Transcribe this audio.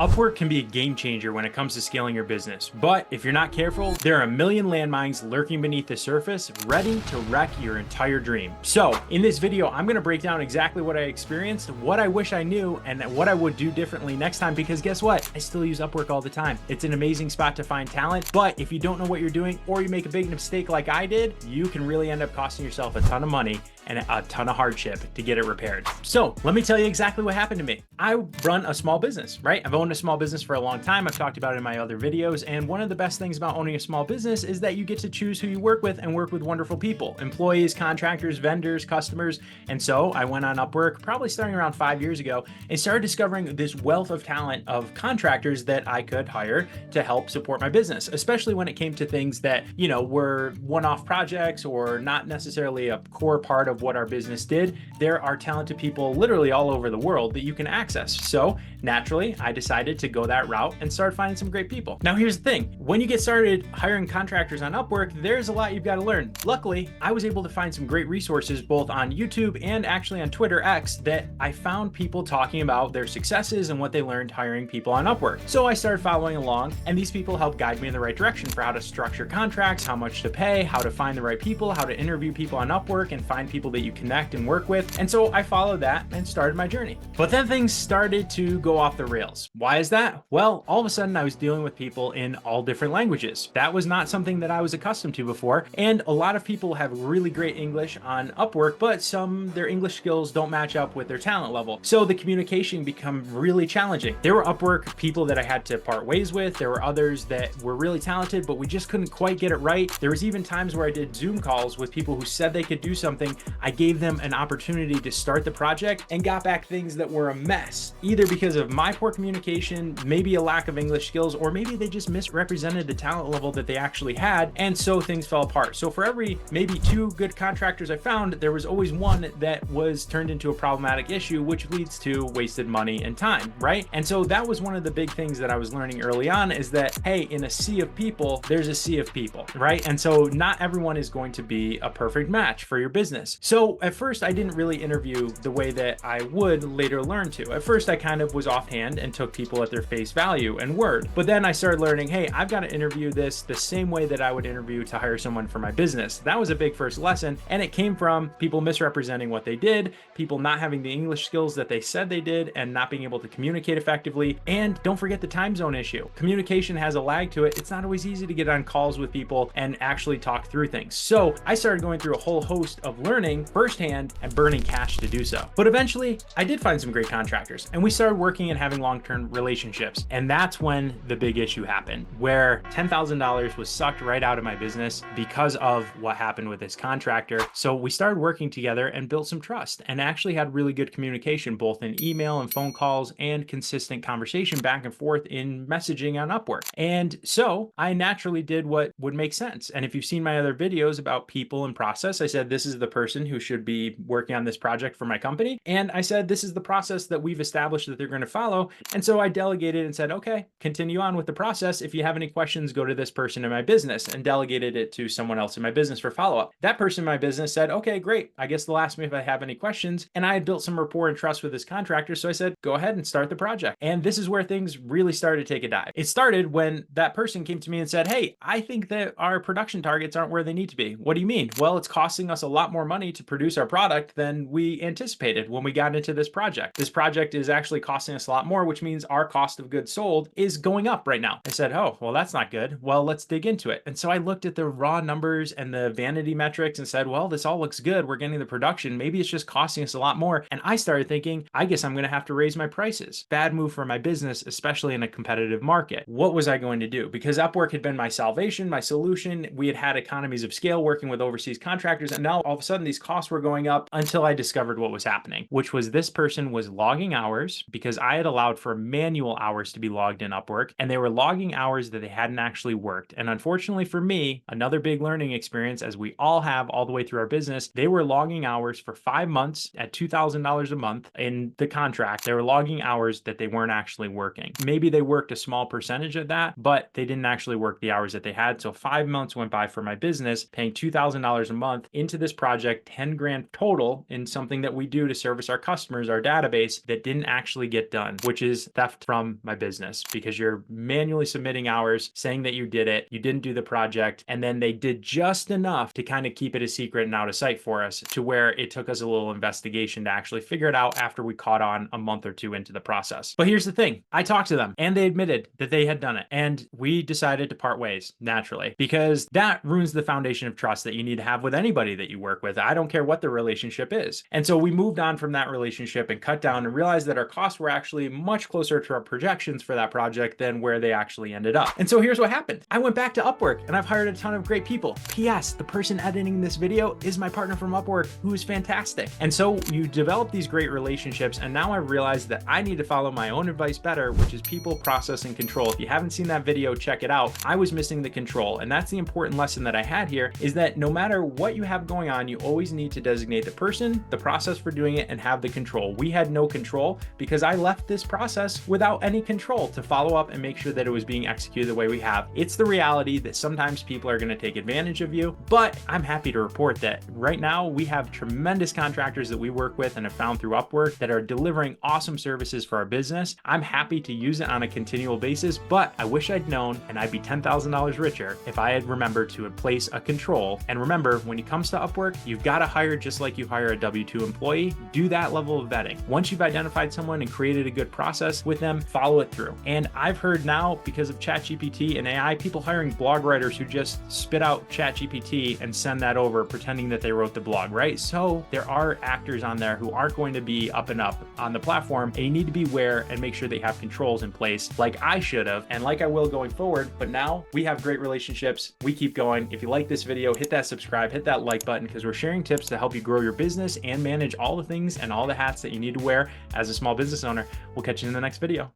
Upwork can be a game changer when it comes to scaling your business, but if you're not careful, there are a million landmines lurking beneath the surface, ready to wreck your entire dream. So in this video, I'm gonna break down exactly what I experienced, what I wish I knew, and what I would do differently next time, because guess what? I still use Upwork all the time. It's an amazing spot to find talent, but if you don't know what you're doing, or you make a big mistake like I did, you can really end up costing yourself a ton of money and a ton of hardship to get it repaired. So let me tell you exactly what happened to me. I run a small business, right? I've owned a small business for a long time. I've talked about it in my other videos. And one of the best things about owning a small business is that you get to choose who you work with and work with wonderful people, employees, contractors, vendors, customers. And so I went on Upwork probably starting around 5 years ago and started discovering this wealth of talent of contractors that I could hire to help support my business, especially when it came to things that, were one-off projects or not necessarily a core part of what our business did. There are talented people literally all over the world that you can access. So naturally, I decided to go that route and start finding some great people. Now, here's the thing. When you get started hiring contractors on Upwork, there's a lot you've got to learn. Luckily, I was able to find some great resources both on YouTube and actually on Twitter X that I found people talking about their successes and what they learned hiring people on Upwork. So I started following along, and these people helped guide me in the right direction for how to structure contracts, how much to pay, how to find the right people, how to interview people on Upwork and find people that you connect and work with. And so I followed that and started my journey. But then things started to go off the rails. Why is that? Well, all of a sudden I was dealing with people in all different languages. That was not something that I was accustomed to before. And a lot of people have really great English on Upwork, but their English skills don't match up with their talent level. So the communication became really challenging. There were Upwork people that I had to part ways with. There were others that were really talented, but we just couldn't quite get it right. There was even times where I did Zoom calls with people who said they could do something. I gave them an opportunity to start the project and got back things that were a mess, either because of my poor communication, maybe a lack of English skills, or maybe they just misrepresented the talent level that they actually had, and so things fell apart. So for every maybe 2 good contractors I found, there was always one that was turned into a problematic issue, which leads to wasted money and time, right? And so that was one of the big things that I was learning early on, is that, hey, in a sea of people, there's a sea of people, right? And so not everyone is going to be a perfect match for your business. So at first I didn't really interview the way that I would later learn to. At first I kind of was offhand and took people at their face value and word. But then I started learning, hey, I've got to interview this the same way that I would interview to hire someone for my business. That was a big first lesson. And it came from people misrepresenting what they did, people not having the English skills that they said they did, and not being able to communicate effectively. And don't forget the time zone issue. Communication has a lag to it. It's not always easy to get on calls with people and actually talk through things. So I started going through a whole host of learning firsthand and burning cash to do so. But eventually I did find some great contractors, and we started working and having long-term relationships. And that's when the big issue happened, where $10,000 was sucked right out of my business because of what happened with this contractor. So we started working together and built some trust, and actually had really good communication, both in email and phone calls, and consistent conversation back and forth in messaging on Upwork. And so I naturally did what would make sense. And if you've seen my other videos about people and process, I said, this is the person who should be working on this project for my company. And I said, this is the process that we've established that they're going to follow. And so I delegated and said, okay, continue on with the process. If you have any questions, go to this person in my business, and delegated it to someone else in my business for follow-up. That person in my business said, okay, great. I guess they'll ask me if I have any questions. And I had built some rapport and trust with this contractor. So I said, go ahead and start the project. And this is where things really started to take a dive. It started when that person came to me and said, hey, I think that our production targets aren't where they need to be. What do you mean? Well, it's costing us a lot more money to produce our product than we anticipated when we got into this project. This project is actually costing us a lot more, which means our cost of goods sold is going up right now. I said, oh, well, that's not good. Well, let's dig into it. And so I looked at the raw numbers and the vanity metrics and said, well, this all looks good. We're getting the production. Maybe it's just costing us a lot more. And I started thinking, I guess I'm going to have to raise my prices. Bad move for my business, especially in a competitive market. What was I going to do? Because Upwork had been my salvation, my solution. We had had economies of scale working with overseas contractors. And now all of a sudden these costs were going up, until I discovered what was happening, which was this person was logging hours, because I had allowed for manual hours to be logged in Upwork, and they were logging hours that they hadn't actually worked. And unfortunately for me, another big learning experience, as we all have all the way through our business, they were logging hours for 5 months at $2,000 a month in the contract. They were logging hours that they weren't actually working. Maybe they worked a small percentage of that, but they didn't actually work the hours that they had. So 5 months went by for my business, paying $2,000 a month into this project, 10 grand total in something that we do to service our customers, our database, that didn't actually get get done, which is theft from my business, because you're manually submitting hours saying that you did it, you didn't do the project, and then they did just enough to kind of keep it a secret and out of sight for us, to where it took us a little investigation to actually figure it out after we caught on a month or two into the process. But here's the thing, I talked to them and they admitted that they had done it, and we decided to part ways naturally, because that ruins the foundation of trust that you need to have with anybody that you work with. I don't care what the relationship is. And so we moved on from that relationship and cut down and realized that our costs were actually much closer to our projections for that project than where they actually ended up. And so here's what happened. I went back to Upwork and I've hired a ton of great people. P.S. The person editing this video is my partner from Upwork, who is fantastic. And so you develop these great relationships, and now I've realized that I need to follow my own advice better, which is people, process, and control. If you haven't seen that video, check it out. I was missing the control, and that's the important lesson that I had here, is that no matter what you have going on, you always need to designate the person, the process for doing it, and have the control. We had no control because I left this process without any control to follow up and make sure that it was being executed the way we have. It's the reality that sometimes people are going to take advantage of you, but I'm happy to report that right now we have tremendous contractors that we work with and have found through Upwork that are delivering awesome services for our business. I'm happy to use it on a continual basis, but I wish I'd known, and I'd be $10,000 richer if I had remembered to place a control. And remember, when it comes to Upwork, you've got to hire just like you hire a W-2 employee. Do that level of vetting. Once you've identified someone and created a good process with them, follow it through. And I've heard now, because of ChatGPT and AI, people hiring blog writers who just spit out ChatGPT and send that over pretending that they wrote the blog, right? So there are actors on there who aren't going to be up and up on the platform, and you need to be aware and make sure that you have controls in place, like I should have and like I will going forward. But now we have great relationships. We keep going. If you like this video, hit that subscribe, hit that like button, because we're sharing tips to help you grow your business and manage all the things and all the hats that you need to wear as a small business owner. We'll catch you in the next video.